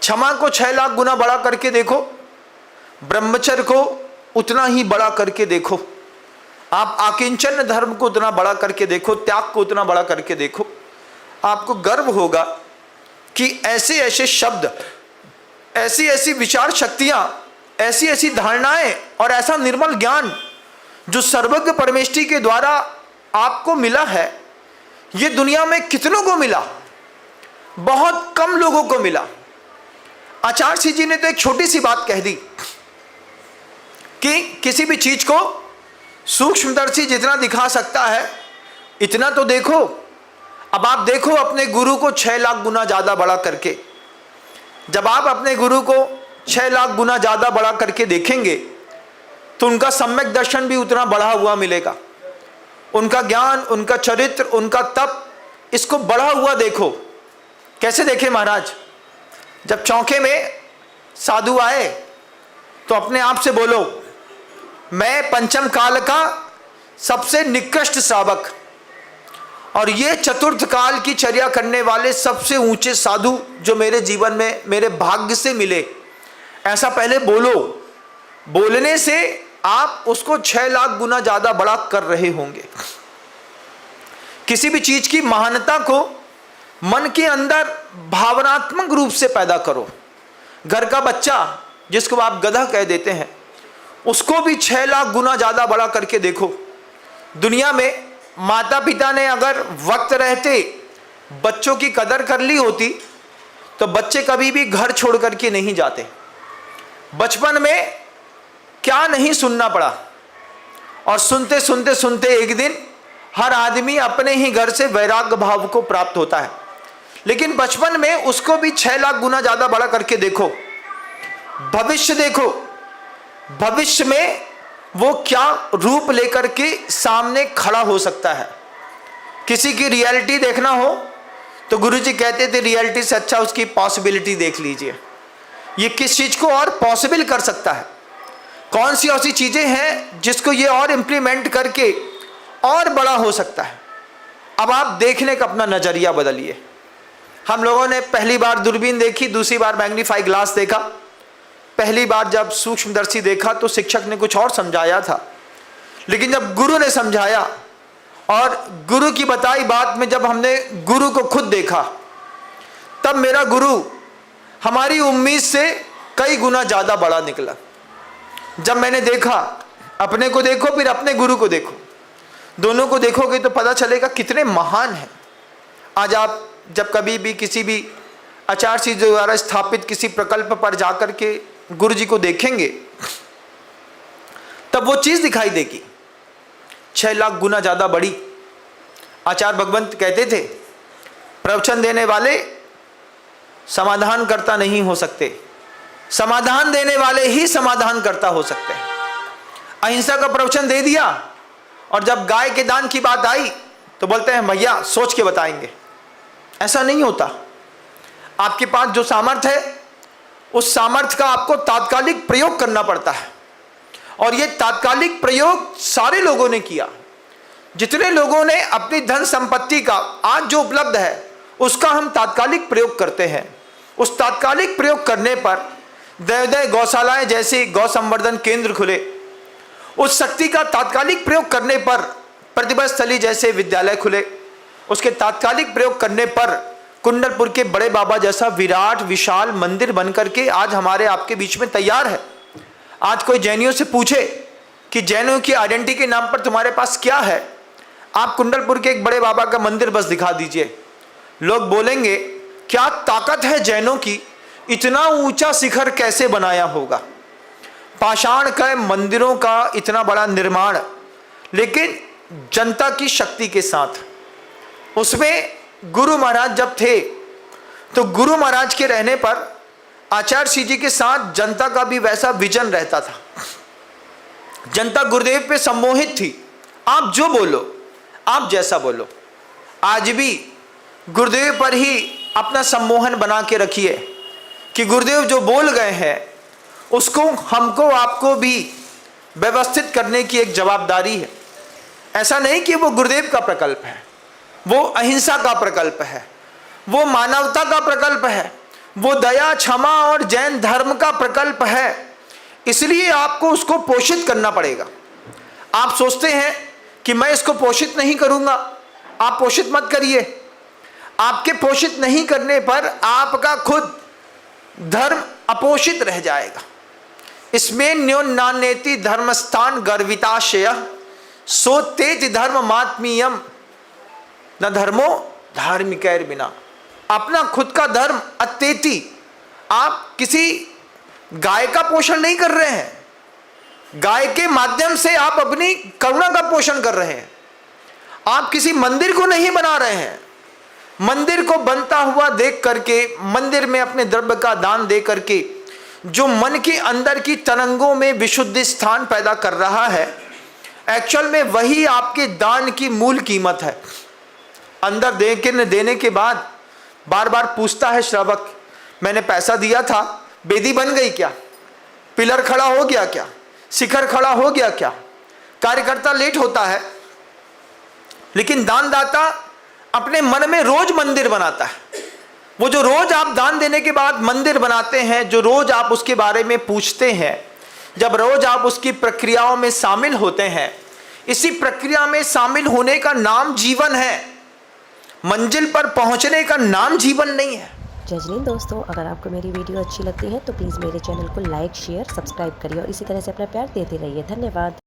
क्षमा को 6 लाख गुना बड़ा करके देखो, ब्रह्मचर्य को उतना ही बड़ा करके देखो, आप आकिंचन धर्म को उतना बड़ा करके देखो, त्याग को उतना बड़ा करके देखो। आपको गर्व होगा कि ऐसे ऐसे शब्द, ऐसी ऐसी विचार शक्तियां, ऐसी ऐसी धारणाएं और ऐसा निर्मल ज्ञान जो सर्वज्ञ परमेष्टि के द्वारा आपको मिला है, ये दुनिया में कितनों को मिला? बहुत कम लोगों को मिला। आचार्य श्री जी ने तो एक छोटी सी बात कह दी कि किसी भी चीज को सूक्ष्मदर्शी जितना दिखा सकता है इतना तो देखो। अब आप देखो अपने गुरु को 6 लाख गुना ज्यादा बड़ा करके। जब आप अपने गुरु को 6 लाख गुना ज्यादा बड़ा करके देखेंगे तो उनका सम्यक दर्शन भी उतना बढ़ा हुआ मिलेगा। उनका ज्ञान, उनका चरित्र, उनका तप, इसको बढ़ा हुआ देखो। कैसे देखे महाराज? जब चौके में साधु आए तो अपने आप से बोलो, मैं पंचम काल का सबसे निकृष्ट श्रावक और ये चतुर्थ काल की चर्या करने वाले सबसे ऊंचे साधु जो मेरे जीवन में मेरे भाग्य से मिले, ऐसा पहले बोलो। बोलने से आप उसको 6 लाख गुना ज्यादा बड़ा कर रहे होंगे। किसी भी चीज की महानता को मन के अंदर भावनात्मक रूप से पैदा करो। घर का बच्चा जिसको आप गधा कह देते हैं, उसको भी 6 लाख गुना ज्यादा बड़ा करके देखो। दुनिया में माता पिता ने अगर वक्त रहते बच्चों की कदर कर ली होती तो बच्चे कभी भी घर छोड़ करके नहीं जाते। बचपन में क्या नहीं सुनना पड़ा, और सुनते सुनते सुनते एक दिन हर आदमी अपने ही घर से वैराग्य भाव को प्राप्त होता है। लेकिन बचपन में उसको भी 6 लाख गुना ज्यादा बड़ा करके देखो। भविष्य देखो, भविष्य में वो क्या रूप लेकर के सामने खड़ा हो सकता है। किसी की रियलिटी देखना हो तो गुरुजी कहते थे रियलिटी से अच्छा उसकी पॉसिबिलिटी देख लीजिए। ये किस चीज को और पॉसिबल कर सकता है, कौन सी ऐसी चीजें हैं जिसको ये और इंप्लीमेंट करके और बड़ा हो सकता है। अब आप देखने का अपना नजरिया बदलिए। हम लोगों ने पहली बार दूरबीन देखी, दूसरी बार मैग्नीफाई ग्लास देखा। पहली बार जब सूक्ष्मदर्शी देखा तो शिक्षक ने कुछ और समझाया था, लेकिन जब गुरु ने समझाया और गुरु की बताई बात में जब हमने गुरु को खुद देखा, तब मेरा गुरु हमारी उम्मीद से कई गुना ज्यादा बड़ा निकला। जब मैंने देखा, अपने को देखो फिर अपने गुरु को देखो, दोनों को देखोगे तो पता चलेगा कितने महान हैं। आज आप जब कभी भी किसी भी आचार्य जी द्वारा स्थापित किसी प्रकल्प पर जाकर के गुरु जी को देखेंगे तब वो चीज दिखाई देगी 6 लाख गुना ज्यादा बड़ी। आचार्य भगवंत कहते थे, प्रवचन देने वाले समाधान करता नहीं हो सकते, समाधान देने वाले ही समाधान करता हो सकते हैं। अहिंसा का प्रवचन दे दिया और जब गाय के दान की बात आई तो बोलते हैं भैया सोच के बताएंगे। ऐसा नहीं होता। आपके पास जो सामर्थ्य है उस सामर्थ्य का आपको तात्कालिक प्रयोग करना पड़ता है, और ये तात्कालिक प्रयोग सारे लोगों ने किया। जितने लोगों ने अपनी धन संपत्ति का आज जो उपलब्ध है उसका हम तात्कालिक प्रयोग करते हैं। उस तात्कालिक प्रयोग करने पर दैवदय गौशालाएं जैसे गौ संवर्धन केंद्र खुले, उस शक्ति का तात्कालिक प्रयोग करने पर प्रतिभा स्थली जैसे विद्यालय खुले, उसके तात्कालिक प्रयोग करने पर कुंडलपुर के बड़े बाबा जैसा विराट विशाल मंदिर बनकर के आज हमारे आपके बीच में तैयार है। आज कोई जैनियों से पूछे कि जैनों की आइडेंटिटी के नाम पर तुम्हारे पास क्या है, आप कुंडलपुर के एक बड़े बाबा का मंदिर बस दिखा दीजिए, लोग बोलेंगे क्या ताकत है जैनों की, इतना ऊंचा शिखर कैसे बनाया होगा। पाषाण के मंदिरों का इतना बड़ा निर्माण, लेकिन जनता की शक्ति के साथ। उसमें गुरु महाराज जब थे तो गुरु महाराज के रहने पर आचार्य श्री जी के साथ जनता का भी वैसा विजन रहता था। जनता गुरुदेव पे सम्मोहित थी। आप जो बोलो, आप जैसा बोलो, आज भी गुरुदेव पर ही अपना सम्मोहन बना के रखिए कि गुरुदेव जो बोल गए हैं उसको हमको आपको भी व्यवस्थित करने की एक जवाबदारी है। ऐसा नहीं कि वो गुरुदेव का प्रकल्प है, वो अहिंसा का प्रकल्प है, वो मानवता का प्रकल्प है, वो दया, क्षमा और जैन धर्म का प्रकल्प है, इसलिए आपको उसको पोषित करना पड़ेगा। आप सोचते हैं कि मैं इसको पोषित नहीं करूंगा, आप पोषित मत करिए। आपके पोषित नहीं करने पर आपका खुद धर्म अपोषित रह जाएगा। इसमें न्योन नान्यति धर्मस्थान गर्विताशय सो तेज धर्म मात्मीयम न धर्मो धार्मिकैर बिना। अपना खुद का धर्म अत्येति, आप किसी गाय का पोषण नहीं कर रहे हैं, गाय के माध्यम से आप अपनी करुणा का पोषण कर रहे हैं। आप किसी मंदिर को नहीं बना रहे हैं, मंदिर को बनता हुआ देख करके, मंदिर में अपने द्रव्य का दान दे करके जो मन के अंदर की तरंगों में विशुद्धि स्थान पैदा कर रहा है, एक्चुअल में वही आपके दान की मूल कीमत है। अंदर देने के बाद बार बार पूछता है श्रावक, मैंने पैसा दिया था, बेदी बन गई क्या, पिलर खड़ा हो गया क्या, शिखर खड़ा हो गया क्या। कार्यकर्ता लेट होता है, लेकिन दानदाता अपने मन में रोज मंदिर बनाता है। वो जो रोज आप दान देने के बाद मंदिर बनाते हैं, जो रोज आप उसके बारे में पूछते हैं, जब रोज आप उसकी प्रक्रियाओं में शामिल होते हैं, इसी प्रक्रिया में शामिल होने का नाम जीवन है, मंजिल पर पहुंचने का नाम जीवन नहीं है। जजनीन दोस्तों, अगर आपको मेरी वीडियो अच्छी लगती है तो प्लीज़ मेरे चैनल को लाइक, शेयर, सब्सक्राइब करिए और इसी तरह से अपना प्यार देते रहिए। धन्यवाद।